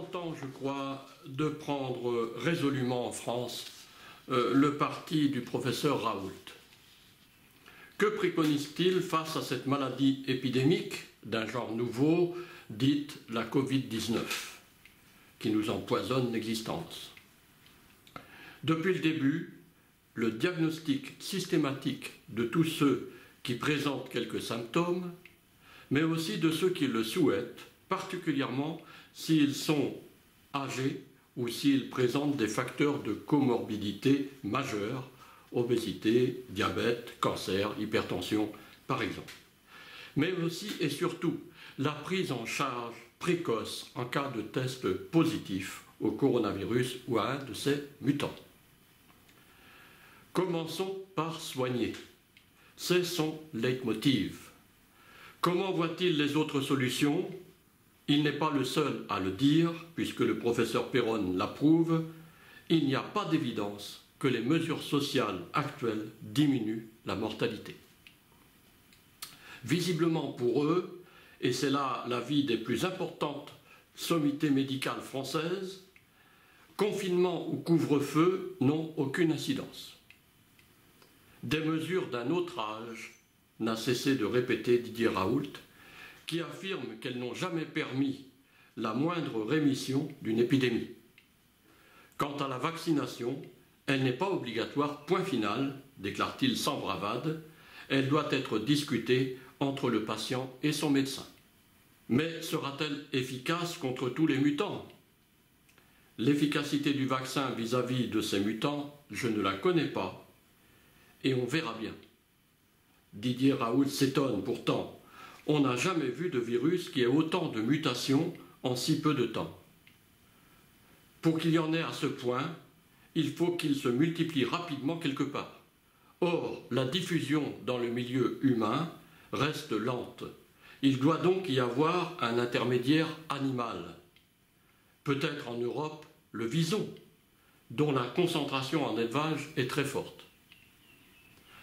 temps, je crois, de prendre résolument en France le parti du professeur Raoult. Que préconise-t-il face à cette maladie épidémique d'un genre nouveau, dite la Covid-19, qui nous empoisonne l'existence? Depuis le début, le diagnostic systématique de tous ceux qui présentent quelques symptômes, mais aussi de ceux qui le souhaitent, particulièrement s'ils sont âgés ou s'ils présentent des facteurs de comorbidité majeurs, obésité, diabète, cancer, hypertension, par exemple. Mais aussi et surtout la prise en charge précoce en cas de test positif au coronavirus ou à un de ses mutants. Commençons par soigner. C'est son leitmotiv. Comment voit-il les autres solutions? Il n'est pas le seul à le dire, puisque le professeur Perron l'approuve. Il n'y a pas d'évidence que les mesures sociales actuelles diminuent la mortalité. Visiblement pour eux, et c'est là l'avis des plus importantes sommités médicales françaises, confinement ou couvre-feu n'ont aucune incidence. Des mesures d'un autre âge, n'a cessé de répéter Didier Raoult, qui affirme qu'elles n'ont jamais permis la moindre rémission d'une épidémie. Quant à la vaccination, elle n'est pas obligatoire, point final, déclare-t-il sans bravade, elle doit être discutée entre le patient et son médecin. Mais sera-t-elle efficace contre tous les mutants? L'efficacité du vaccin vis-à-vis de ces mutants, je ne la connais pas, et on verra bien. Didier Raoult s'étonne pourtant. On n'a jamais vu de virus qui ait autant de mutations en si peu de temps. Pour qu'il y en ait à ce point, il faut qu'il se multiplie rapidement quelque part. Or, la diffusion dans le milieu humain reste lente. Il doit donc y avoir un intermédiaire animal. Peut-être en Europe, le vison, dont la concentration en élevage est très forte.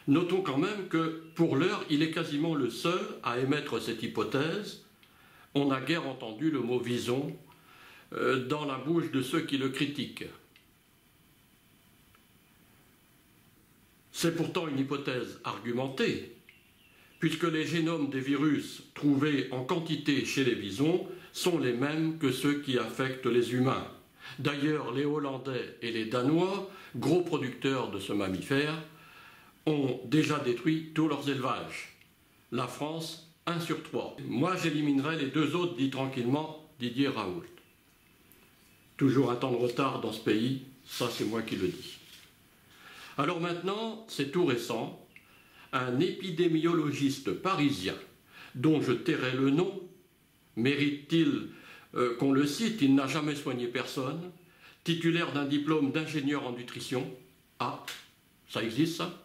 Notons quand même que, pour l'heure, il est quasiment le seul à émettre cette hypothèse. On n'a guère entendu le mot vison dans la bouche de ceux qui le critiquent. C'est pourtant une hypothèse argumentée, puisque les génomes des virus trouvés en quantité chez les visons sont les mêmes que ceux qui affectent les humains. D'ailleurs, les Hollandais et les Danois, gros producteurs de ce mammifère, ont déjà détruit tous leurs élevages. La France, 1 sur 3. Moi, j'éliminerai les deux autres, dit tranquillement Didier Raoult. Toujours un temps de retard dans ce pays, ça c'est moi qui le dis. Alors maintenant, c'est tout récent, un épidémiologiste parisien, dont je tairai le nom, mérite-t-il qu'on le cite? Il n'a jamais soigné personne, titulaire d'un diplôme d'ingénieur en nutrition. Ah, ça existe ça?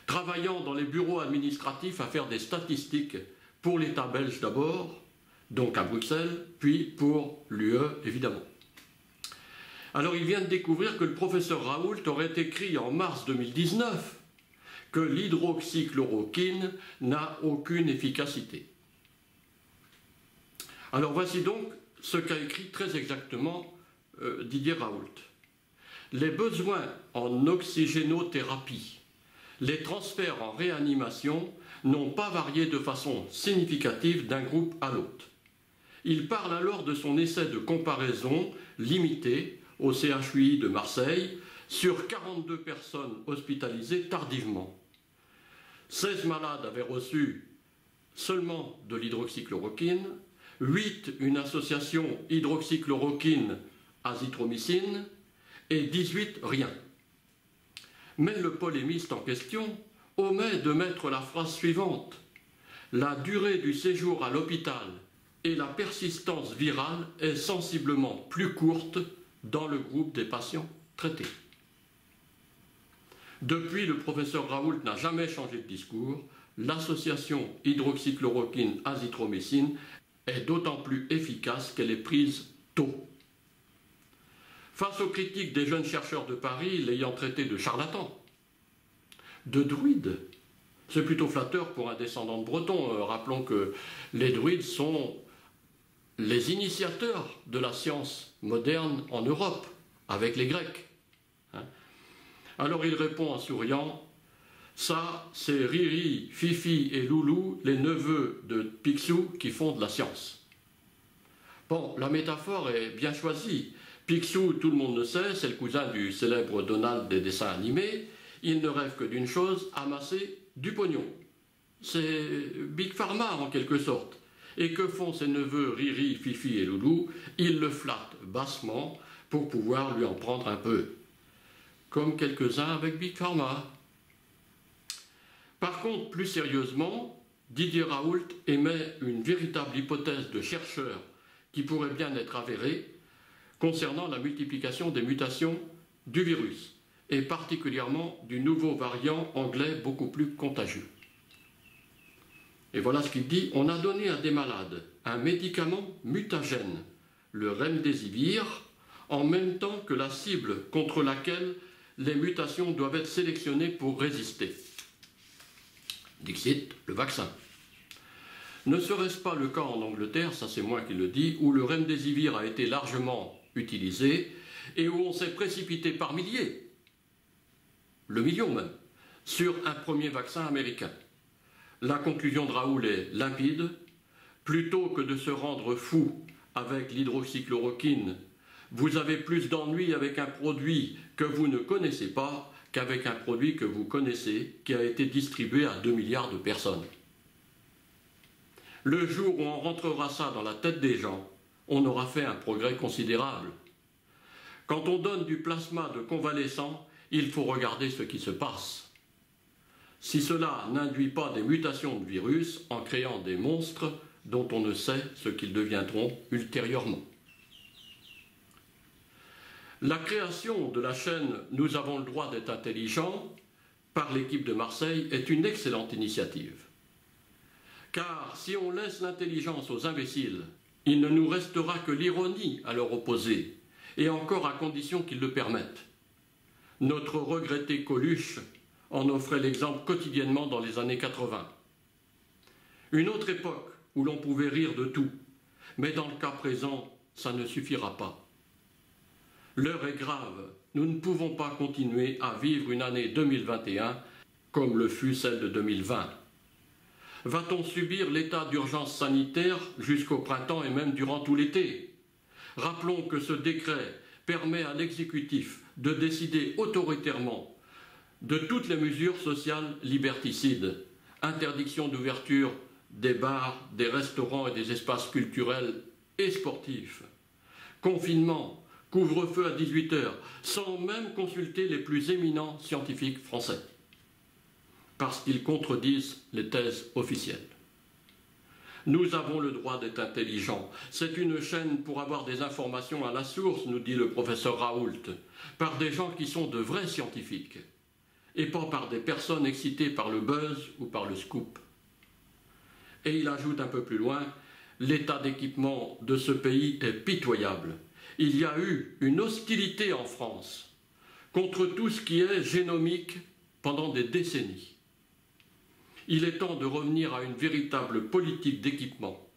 Travaillant dans les bureaux administratifs à faire des statistiques pour l'État belge d'abord, donc à Bruxelles, puis pour l'UE évidemment. Alors il vient de découvrir que le professeur Raoult aurait écrit en mars 2019 que l'hydroxychloroquine n'a aucune efficacité. Alors voici donc ce qu'a écrit très exactement Didier Raoult. Les besoins en oxygénothérapie, les transferts en réanimation n'ont pas varié de façon significative d'un groupe à l'autre. Il parle alors de son essai de comparaison limité au CHUI de Marseille sur 42 personnes hospitalisées tardivement. 16 malades avaient reçu seulement de l'hydroxychloroquine, 8 une association hydroxychloroquine-azithromycine et 18 rien. Mais le polémiste en question omet de mettre la phrase suivante. La durée du séjour à l'hôpital et la persistance virale est sensiblement plus courte dans le groupe des patients traités. Depuis, le professeur Raoult n'a jamais changé de discours. L'association hydroxychloroquine-azithromycine est d'autant plus efficace qu'elle est prise tôt. Face aux critiques des jeunes chercheurs de Paris l'ayant traité de charlatan, de druide, c'est plutôt flatteur pour un descendant de breton. Rappelons que les druides sont les initiateurs de la science moderne en Europe, avec les Grecs. Alors il répond en souriant, ça c'est Riri, Fifi et Loulou, les neveux de Picsou qui font de la science. Bon, la métaphore est bien choisie. Picsou, tout le monde le sait, c'est le cousin du célèbre Donald des dessins animés. Il ne rêve que d'une chose, amasser du pognon. C'est Big Pharma en quelque sorte. Et que font ses neveux Riri, Fifi et Loulou? Ils le flattent bassement pour pouvoir lui en prendre un peu. Comme quelques-uns avec Big Pharma. Par contre, plus sérieusement, Didier Raoult émet une véritable hypothèse de chercheur qui pourrait bien être avérée concernant la multiplication des mutations du virus, et particulièrement du nouveau variant anglais beaucoup plus contagieux. Et voilà ce qu'il dit, on a donné à des malades un médicament mutagène, le remdesivir, en même temps que la cible contre laquelle les mutations doivent être sélectionnées pour résister. Dixit, le vaccin. Ne serait-ce pas le cas en Angleterre, ça c'est moi qui le dis, où le remdesivir a été largement utilisé et où on s'est précipité par milliers, le million même, sur un premier vaccin américain. La conclusion de Raoult est limpide. Plutôt que de se rendre fou avec l'hydroxychloroquine, vous avez plus d'ennuis avec un produit que vous ne connaissez pas qu'avec un produit que vous connaissez, qui a été distribué à 2 milliards de personnes. Le jour où on rentrera ça dans la tête des gens, on aura fait un progrès considérable. Quand on donne du plasma de convalescents, il faut regarder ce qui se passe. Si cela n'induit pas des mutations de virus en créant des monstres dont on ne sait ce qu'ils deviendront ultérieurement. La création de la chaîne « Nous avons le droit d'être intelligents » par l'équipe de Marseille est une excellente initiative. Car si on laisse l'intelligence aux imbéciles, il ne nous restera que l'ironie à leur opposer, et encore à condition qu'ils le permettent. Notre regretté Coluche en offrait l'exemple quotidiennement dans les années 80. Une autre époque où l'on pouvait rire de tout, mais dans le cas présent, ça ne suffira pas. L'heure est grave, nous ne pouvons pas continuer à vivre une année 2021 comme le fut celle de 2020. Va-t-on subir l'état d'urgence sanitaire jusqu'au printemps et même durant tout l'été? Rappelons que ce décret permet à l'exécutif de décider autoritairement de toutes les mesures sociales liberticides, interdiction d'ouverture des bars, des restaurants et des espaces culturels et sportifs, confinement, couvre-feu à 18 h, sans même consulter les plus éminents scientifiques français, parce qu'ils contredisent les thèses officielles. Nous avons le droit d'être intelligents. C'est une chaîne pour avoir des informations à la source, nous dit le professeur Raoult, par des gens qui sont de vrais scientifiques, et pas par des personnes excitées par le buzz ou par le scoop. Et il ajoute un peu plus loin, l'état d'équipement de ce pays est pitoyable. Il y a eu une hostilité en France contre tout ce qui est génomique pendant des décennies. Il est temps de revenir à une véritable politique d'équipement.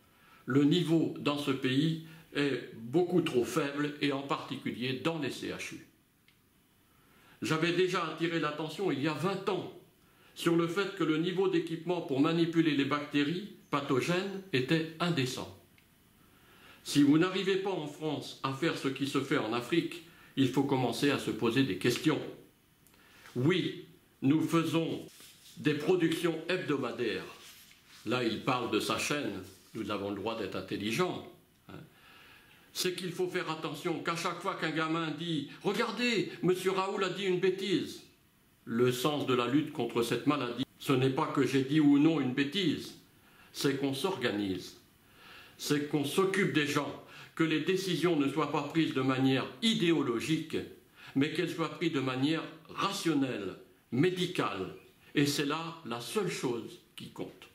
Le niveau dans ce pays est beaucoup trop faible, et en particulier dans les CHU. J'avais déjà attiré l'attention il y a 20 ans sur le fait que le niveau d'équipement pour manipuler les bactéries pathogènes était indécent. Si vous n'arrivez pas en France à faire ce qui se fait en Afrique, il faut commencer à se poser des questions. Oui, nous faisons des productions hebdomadaires. Là, il parle de sa chaîne, nous avons le droit d'être intelligents. C'est qu'il faut faire attention qu'à chaque fois qu'un gamin dit « Regardez, M. Raoult a dit une bêtise », le sens de la lutte contre cette maladie, ce n'est pas que j'ai dit ou non une bêtise, c'est qu'on s'organise, c'est qu'on s'occupe des gens, que les décisions ne soient pas prises de manière idéologique, mais qu'elles soient prises de manière rationnelle, médicale. Et c'est là la seule chose qui compte.